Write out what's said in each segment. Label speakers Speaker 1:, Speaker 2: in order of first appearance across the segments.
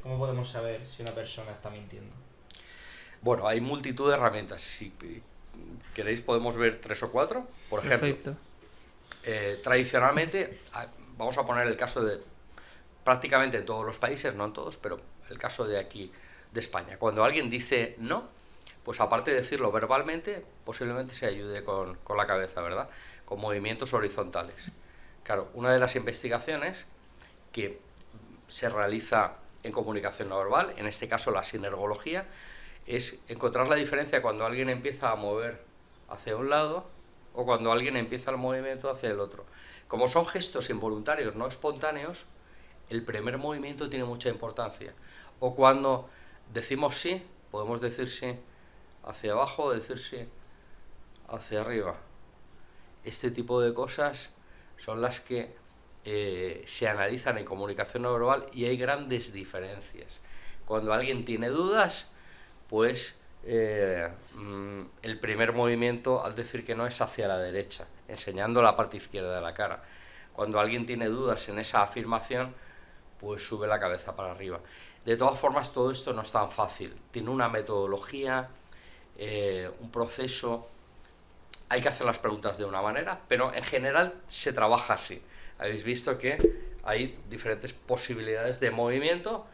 Speaker 1: ¿Cómo podemos saber si una persona está mintiendo?
Speaker 2: Bueno, hay multitud de herramientas. Si queréis podemos ver 3 o 4. Por ejemplo,
Speaker 1: Perfecto.
Speaker 2: tradicionalmente, vamos a poner el caso de prácticamente en todos los países, no en todos, pero el caso de aquí, de España. Cuando alguien dice no, pues aparte de decirlo verbalmente, posiblemente se ayude con la cabeza, ¿verdad? Con movimientos horizontales. Claro, una de las investigaciones que se realiza en comunicación no verbal, en este caso la sinergología, es encontrar la diferencia cuando alguien empieza a mover hacia un lado o cuando alguien empieza el movimiento hacia el otro. Como son gestos involuntarios, no espontáneos, el primer movimiento tiene mucha importancia. O cuando decimos sí, podemos decir sí hacia abajo o decir sí hacia arriba. Este tipo de cosas son las que se analizan en comunicación no verbal y hay grandes diferencias. Cuando alguien tiene dudas, pues el primer movimiento al decir que no es hacia la derecha, enseñando la parte izquierda de la cara. Cuando alguien tiene dudas en esa afirmación, pues sube la cabeza para arriba. De todas formas, todo esto no es tan fácil. Tiene una metodología, un proceso. Hay que hacer las preguntas de una manera, pero en general se trabaja así. Habéis visto que hay diferentes posibilidades de movimiento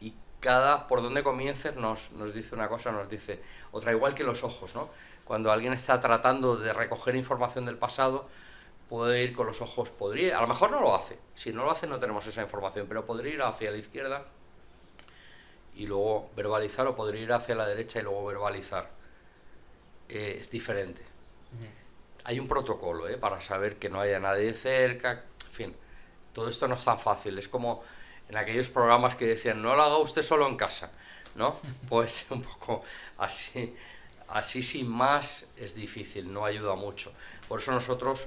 Speaker 2: y cada, por donde comiences, nos dice una cosa, nos dice otra, igual que los ojos, ¿no? Cuando alguien está tratando de recoger información del pasado, puede ir con los ojos, podría, a lo mejor no lo hace, si no lo hace no tenemos esa información, pero podría ir hacia la izquierda y luego verbalizar, o podría ir hacia la derecha y luego verbalizar. Es diferente.
Speaker 1: Ujú.
Speaker 2: Hay un protocolo, para saber que no haya nadie cerca, en fin, todo esto no es tan fácil, es como en aquellos programas que decían no lo haga usted solo en casa, ¿no? Pues un poco así, así sin más es difícil, no ayuda mucho. Por eso nosotros,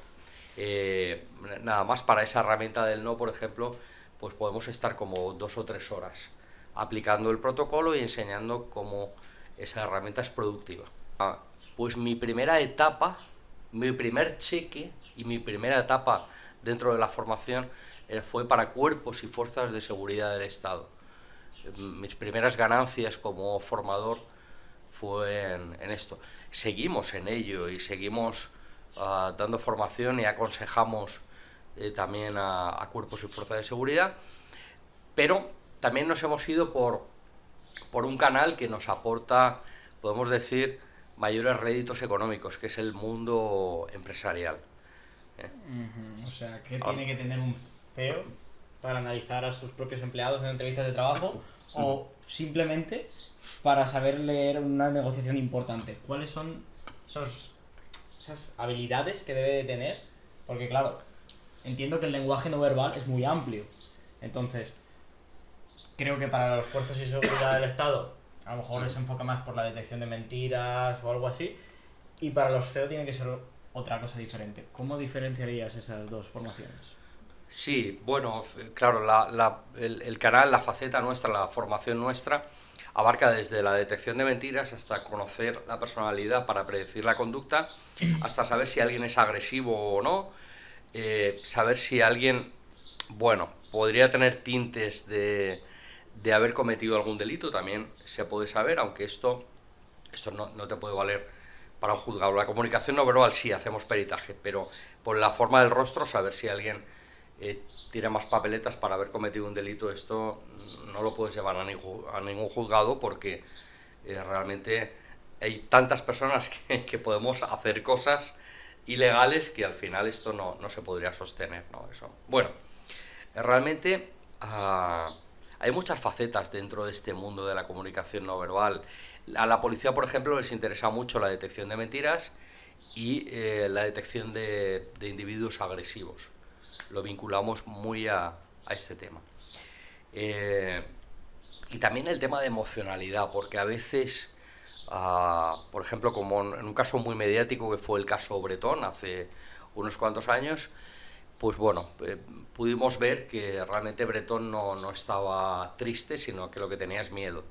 Speaker 2: nada más para esa herramienta del no, por ejemplo, pues podemos estar como 2 o 3 horas aplicando el protocolo y enseñando cómo esa herramienta es productiva. Pues mi primera etapa, mi primer cheque y mi primera etapa dentro de la formación fue para cuerpos y fuerzas de seguridad del Estado. Mis primeras ganancias como formador fue en esto. Seguimos en ello y seguimos dando formación y aconsejamos también a cuerpos y fuerzas de seguridad, pero también nos hemos ido por un canal que nos aporta, podemos decir, mayores réditos económicos, que es el mundo empresarial.
Speaker 1: Ujú. O sea, ¿qué
Speaker 2: Ah,
Speaker 1: tiene que tener un CEO para analizar a sus propios empleados en entrevistas de trabajo o simplemente para saber leer una negociación importante? ¿Cuáles son esas habilidades que debe de tener? Porque claro, entiendo que el lenguaje no verbal es muy amplio. Entonces, creo que para los fuerzas y seguridad del Estado a lo mejor se enfoca más por la detección de mentiras o algo así. Y para los CEO tiene que ser otra cosa diferente. ¿Cómo diferenciarías esas dos formaciones?
Speaker 2: Sí, bueno, claro, el canal, la faceta nuestra, la formación nuestra, abarca desde la detección de mentiras hasta conocer la personalidad para predecir la conducta, hasta saber si alguien es agresivo o no, saber si alguien, bueno, podría tener tintes de haber cometido algún delito, también se puede saber, aunque esto no te puede valer para un juzgado. La comunicación no verbal sí, hacemos peritaje, pero por la forma del rostro, saber si alguien tiene más papeletas para haber cometido un delito, esto no lo puedes llevar a ningún juzgado porque realmente hay tantas personas que podemos hacer cosas ilegales que al final esto no se podría sostener, ¿no? Eso. Bueno, realmente hay muchas facetas dentro de este mundo de la comunicación no verbal. A la policía, por ejemplo, les interesa mucho la detección de mentiras y la detección de individuos agresivos. Lo vinculamos muy a este tema. Eh, y también el tema de emocionalidad, porque a veces, por ejemplo, como en un caso muy mediático que fue el caso Bretón hace unos cuantos años, pues bueno, pudimos ver que realmente Bretón no estaba triste, sino que lo que tenía es miedo.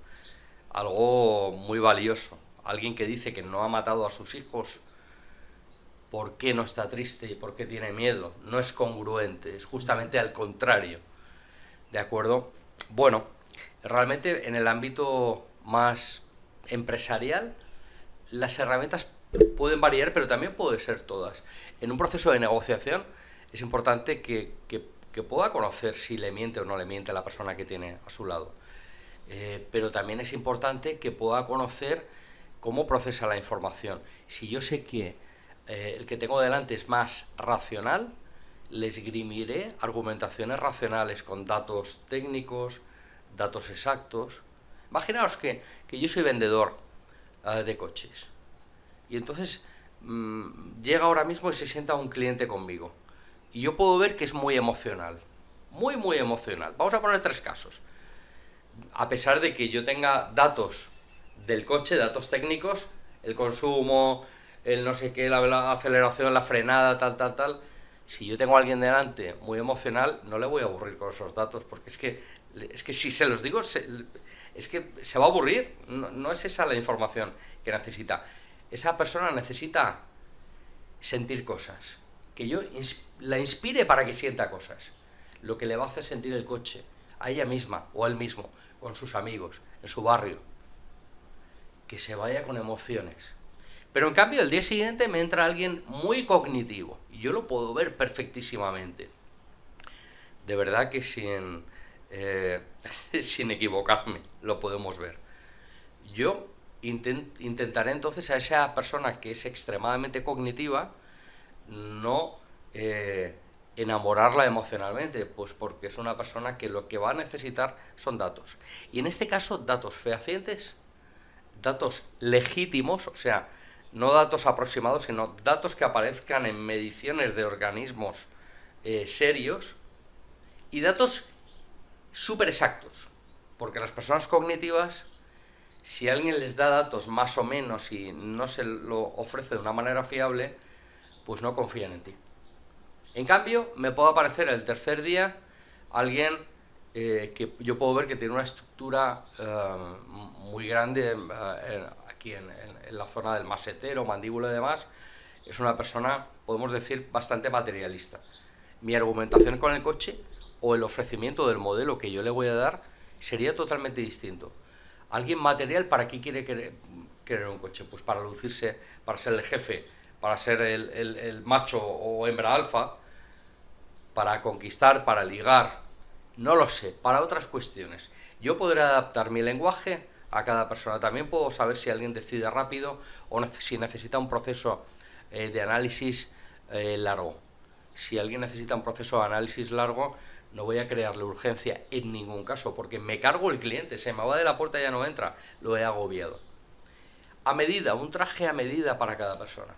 Speaker 2: Algo muy valioso. Alguien que dice que no ha matado a sus hijos, ¿por qué no está triste y por qué tiene miedo? No es congruente, es justamente al contrario. ¿De acuerdo? Bueno, Realmente en el ámbito más empresarial, las herramientas pueden variar, pero también pueden ser todas. En un proceso de negociación es importante que pueda conocer si le miente o no le miente a la persona que tiene a su lado. Pero también es importante que pueda conocer cómo procesa la información. Si yo sé que el que tengo delante es más racional, les esgrimiré argumentaciones racionales con datos técnicos, datos exactos. Imaginaos que yo soy vendedor de coches y entonces llega ahora mismo y se sienta un cliente conmigo y yo puedo ver que es muy emocional, muy emocional. Vamos a poner 3 casos. A pesar de que yo tenga datos del coche, datos técnicos, el consumo, el no sé qué, la aceleración, la frenada, tal, si yo tengo a alguien delante muy emocional, no le voy a aburrir con esos datos, porque es que si se los digo, es que se va a aburrir. No es esa la información que necesita. Esa persona necesita sentir cosas, que yo la inspire para que sienta cosas, lo que le va a hacer sentir el coche, a ella misma o a él mismo, con sus amigos, en su barrio, que se vaya con emociones. Pero en cambio el día siguiente me entra alguien muy cognitivo y yo lo puedo ver perfectísimamente. De verdad que sin equivocarme lo podemos ver. Yo intentaré entonces a esa persona que es extremadamente cognitiva no enamorarla emocionalmente, pues porque es una persona que lo que va a necesitar son datos. Y en este caso, datos fehacientes, datos legítimos, o sea, no datos aproximados, sino datos que aparezcan en mediciones de organismos serios, y datos súper exactos, porque las personas cognitivas, si alguien les da datos más o menos y no se lo ofrece de una manera fiable, pues no confían en ti. En cambio, me puede aparecer el tercer día alguien que yo puedo ver que tiene una estructura muy grande aquí en la zona del masetero, mandíbula y demás. Es una persona, podemos decir, bastante materialista. Mi argumentación con el coche o el ofrecimiento del modelo que yo le voy a dar sería totalmente distinto. Alguien material, ¿para qué quiere querer un coche? Pues para lucirse, para ser el jefe, para ser el macho o hembra alfa, para conquistar, para ligar, no lo sé, para otras cuestiones. Yo podré adaptar mi lenguaje a cada persona. También puedo saber si alguien decide rápido o si necesita un proceso de análisis largo. Si alguien necesita un proceso de análisis largo, no voy a crearle urgencia en ningún caso, porque me cargo el cliente, se me va de la puerta y ya no entra, lo he agobiado. A medida, un traje a medida para cada persona.